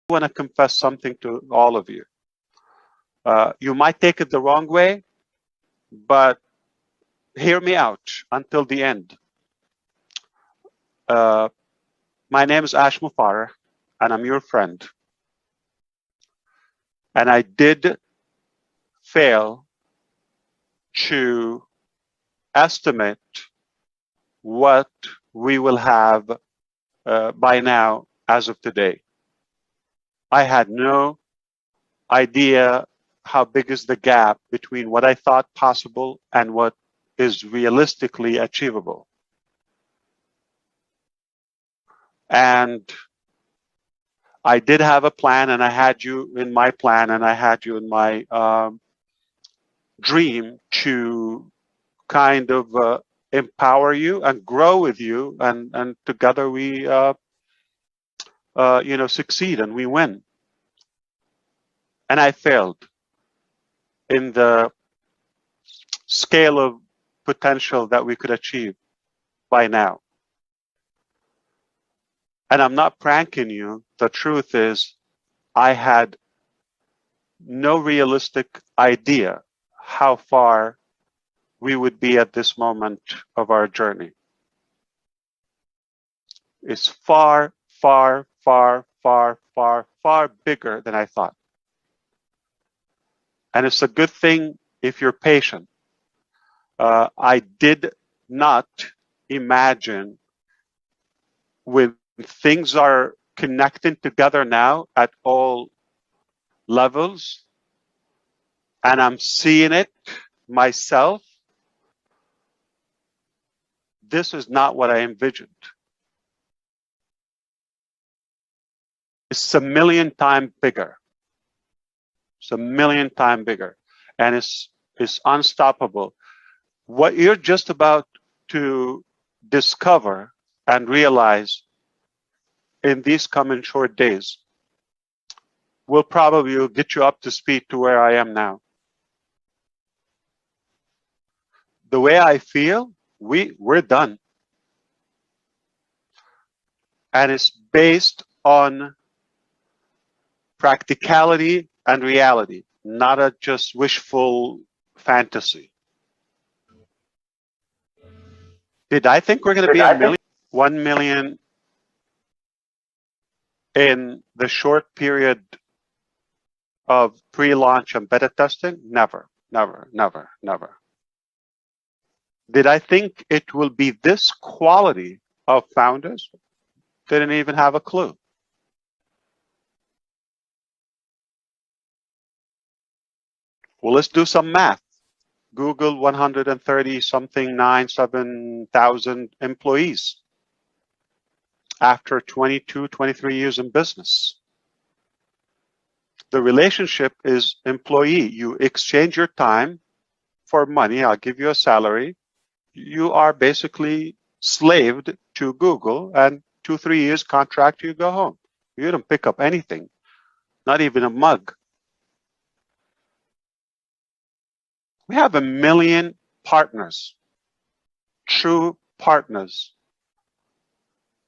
want to confess something to all of you. You might take it the wrong way, but hear me out until the end. My name is Ash Mufareh, and I'm your friend. And I did fail to estimate what we will have by now as of today. I had no idea how big is the gap between what I thought possible and what is realistically achievable. And I did have a plan, and I had you in my plan, and I had you in my dream to kind of empower you and grow with you, and together we succeed and we win. And I failed in the scale of potential that we could achieve by now. And I'm not pranking you. The truth is, I had no realistic idea how far we would be at this moment of our journey. It's far, far, far, far, far, far bigger than I thought. And it's a good thing if you're patient. I did not imagine when things are connecting together now at all levels, and I'm seeing it myself, this is not what I envisioned. It's a million times bigger. It's a million times bigger, and it's unstoppable. What you're just about to discover and realize in these coming short days will probably get you up to speed to where I am now. The way I feel, we're done. And it's based on practicality and reality, not a just wishful fantasy. Did I think we're going to be a million? 1 million in the short period of pre-launch and beta testing? Never, never, never, never. Did I think it will be this quality of founders? Didn't even have a clue. Well, let's do some math. Google 130 something 97,000 employees after 22, 23 years in business. The relationship is employee. You exchange your time for money. I'll give you a salary. You are basically slaved to Google, and 2-3 years contract, you go home. You don't pick up anything, not even a mug. We have 1 million partners, true partners,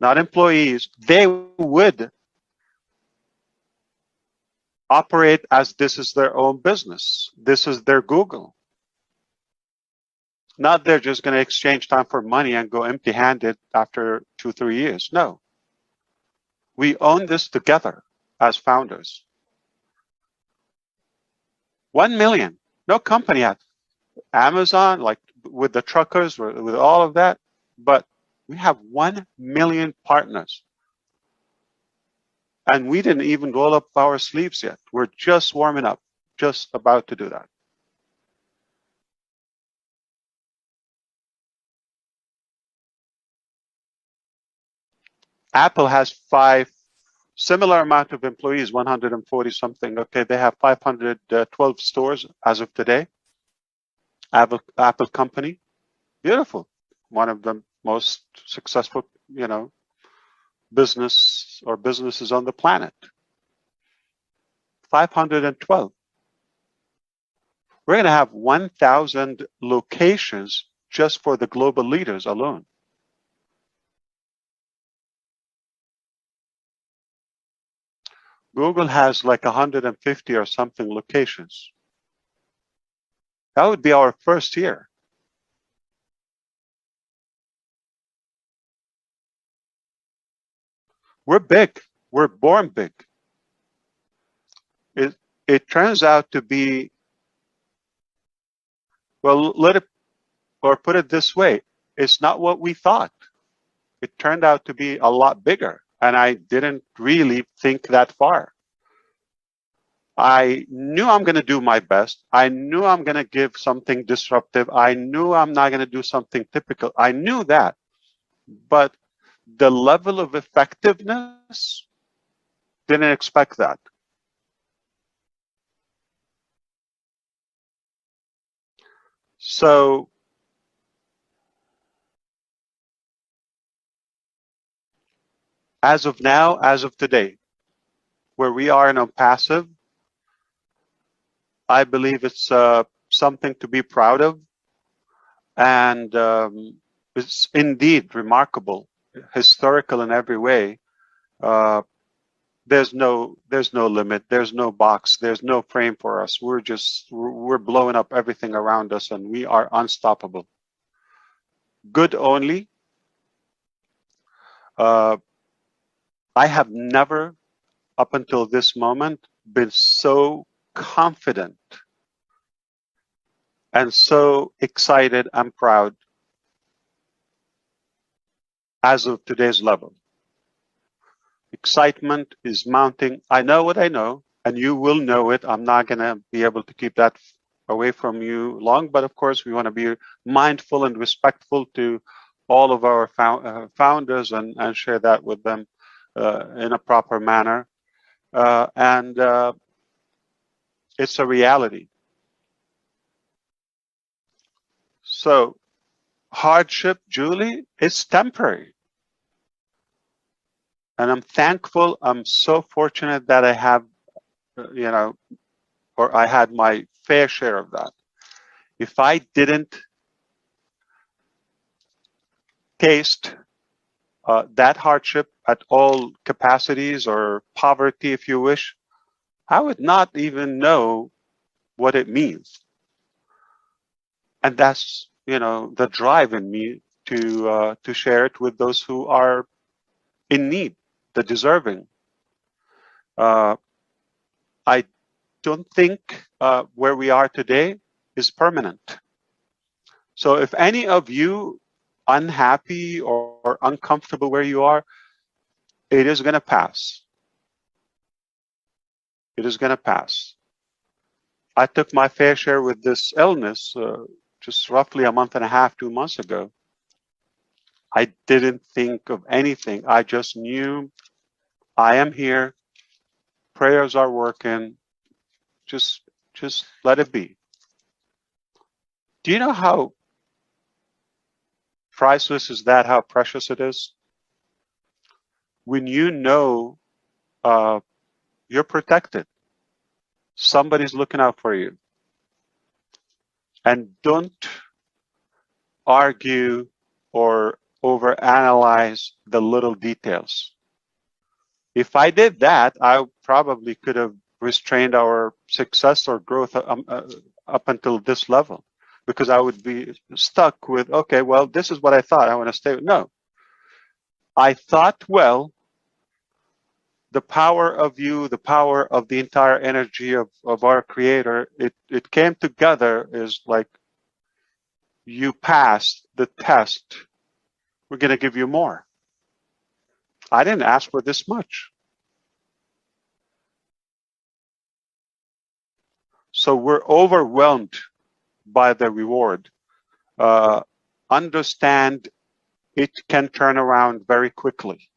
not employees. They would operate as this is their own business. This is their Google. Not they're just going to exchange time for money and go empty-handed after 2-3 years. No. We own this together as founders. 1 million. No company had. Amazon, like with the truckers, with all of that, but we have 1 million partners. And we didn't even roll up our sleeves yet. We're just warming up, just about to do that. Apple has 5 similar amount of employees, 140 something. Okay, they have 512 stores as of today. Apple company, beautiful, one of the most successful, businesses on the planet. 512. We're going to have 1,000 locations just for the global leaders alone. Google has like 150 or something locations. That would be our first year. We're big. We're born big. It turns out to be, well, let it, or put it this way, it's not what we thought. It turned out to be a lot bigger, and I didn't really think that far. I knew I'm going to do my best. I knew I'm going to give something disruptive. I knew I'm not going to do something typical. I knew that. But the level of effectiveness, didn't expect that. So as of now, as of today, where we are in a passive, I believe it's something to be proud of. And it's indeed remarkable, historical in every way. There's no limit, there's no box, there's no frame for us. We're blowing up everything around us, and we are unstoppable. Good only. I have never, up until this moment, been so confident and so excited and proud as of today's level. Excitement is mounting. I know what I know, and you will know it. I'm not going to be able to keep that away from you long, but of course, we want to be mindful and respectful to all of our founders and share that with them in a proper manner. And it's a reality. So, hardship, Julie, is temporary. And I'm thankful. I'm so fortunate that I have, or I had my fair share of that. If I didn't taste that hardship at all capacities, or poverty, if you wish, I would not even know what it means. And that's, the drive in me to share it with those who are in need, the deserving. I don't think where we are today is permanent. So if any of you unhappy or uncomfortable where you are, it is going to pass. It is going to pass. I took my fair share with this illness just roughly a month and a half, 2 months ago. I didn't think of anything. I just knew I am here. Prayers are working. Just let it be. Do you know how priceless is that? How precious it is? When you know you're protected. Somebody's looking out for you. And don't argue or overanalyze the little details. If I did that, I probably could have restrained our success or growth up until this level, because I would be stuck with, okay, well, this is what I thought. I want to stay with. No. I thought, well, the power of you, the power of the entire energy of our creator, it came together is like, you passed the test. We're going to give you more. I didn't ask for this much. So we're overwhelmed by the reward. Understand it can turn around very quickly.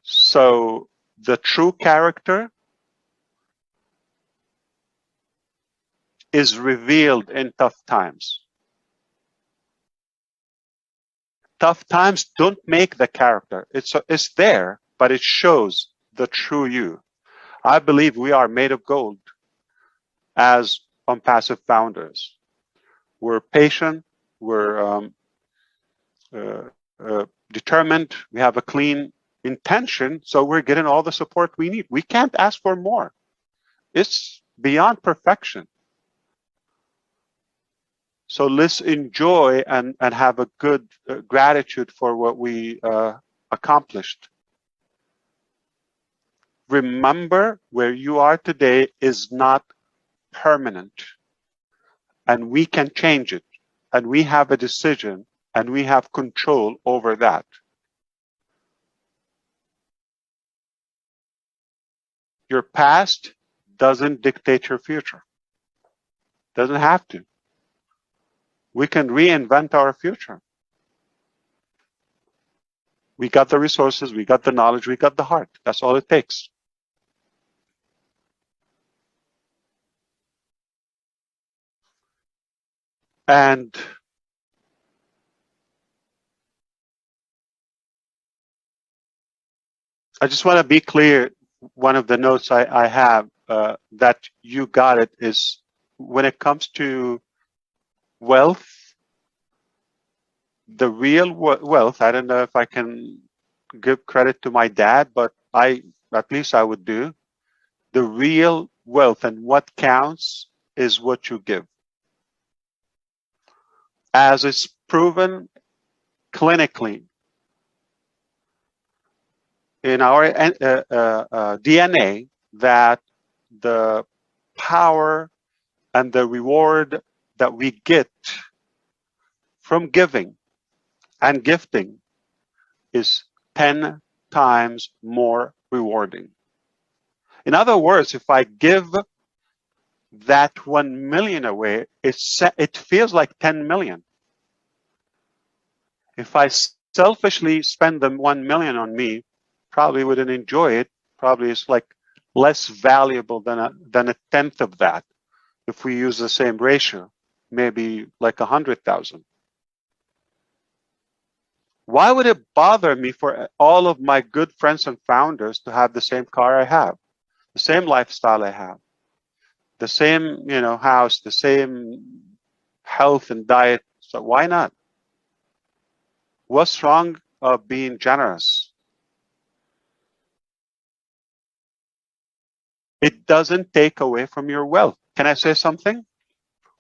So the true character is revealed in tough times. Tough times don't make the character. It's there, but it shows the true you. I believe we are made of gold as Unpassive founders. We're patient. We're determined. We have a clean intention, so we're getting all the support we need. We can't ask for more. It's beyond perfection. So let's enjoy and have a good gratitude for what we accomplished. Remember, where you are today is not permanent, and we can change it, and we have a decision, and we have control over that. Your past doesn't dictate your future. Doesn't have to. We can reinvent our future. We got the resources, we got the knowledge, we got the heart. That's all it takes. And I just want to be clear. One of the notes I have that you got it is when it comes to wealth, the real wealth, I don't know if I can give credit to my dad, but at least I would do. The real wealth and what counts is what you give. As it's proven clinically in our DNA, that the power and the reward that we get from giving and gifting is 10 times more rewarding. In other words, if I give that 1 million away, it feels like 10 million. If I selfishly spend the 1 million on me, probably wouldn't enjoy it. Probably it's like less valuable than a tenth of that. If we use the same ratio, maybe like 100,000. Why would it bother me for all of my good friends and founders to have the same car I have, the same lifestyle I have, the same, house, the same health and diet? So why not? What's wrong of being generous? It doesn't take away from your wealth. Can I say something?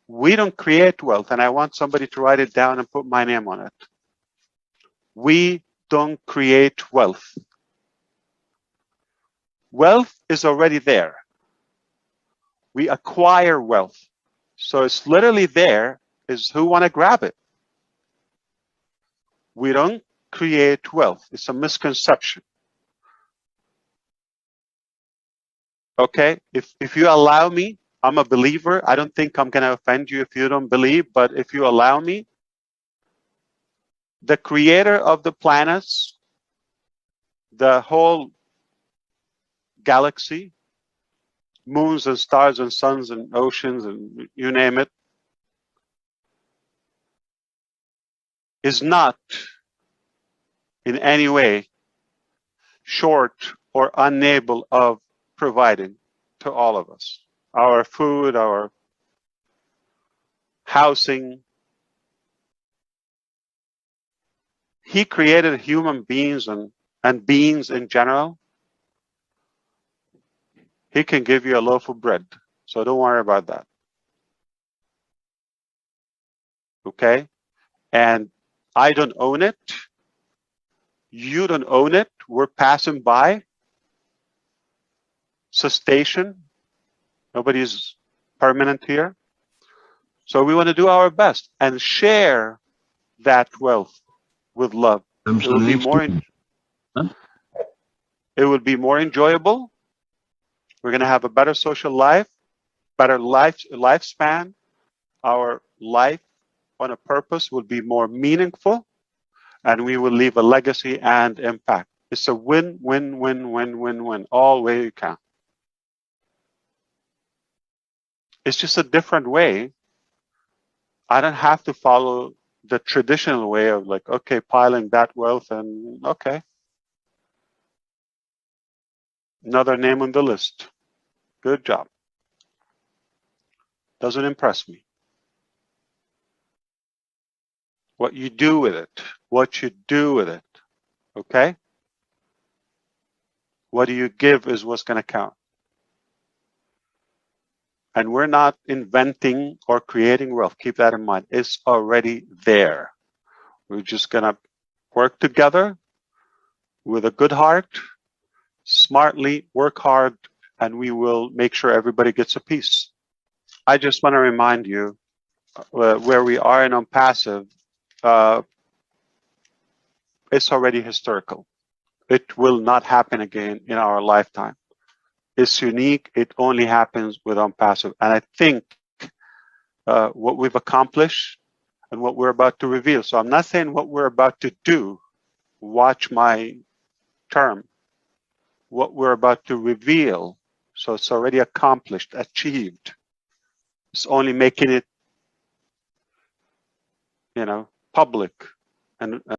We don't create wealth, and I want somebody to write it down and put my name on it. We don't create wealth. Wealth is already there. We acquire wealth. So it's literally there, is who want to grab it. We don't create wealth. It's a misconception. Okay? If you allow me, I'm a believer. I don't think I'm going to offend you if you don't believe, but if you allow me, the creator of the planets, the whole galaxy, moons and stars and suns and oceans and you name it, is not in any way short or unable of providing to all of us our food, our housing. He created human beings and beings in general. He can give you a loaf of bread, so don't worry about that. Okay? And I don't own it. You don't own it. We're passing by. Cessation. Nobody's permanent here. So we want to do our best and share that wealth with love. It will be more enjoyable. We're going to have a better social life, better lifespan. Our life on a purpose will be more meaningful, and we will leave a legacy and impact. It's a win, win, win, win, win, win, all way you can. It's just a different way. I don't have to follow the traditional way of like, okay, piling that wealth and okay. Another name on the list. Good job. Doesn't impress me. What you do with it. What you do with it. Okay? What do you give is what's going to count. And we're not inventing or creating wealth. Keep that in mind. It's already there. We're just going to work together with a good heart, smartly, work hard, and we will make sure everybody gets a piece. I just want to remind you where we are in OnPassive, it's already historical. It will not happen again in our lifetime. It's unique. It only happens with OnPassive. And I think what we've accomplished and what we're about to reveal. So I'm not saying what we're about to do. Watch my term. What we're about to reveal. So it's already accomplished, achieved. It's only making it, public and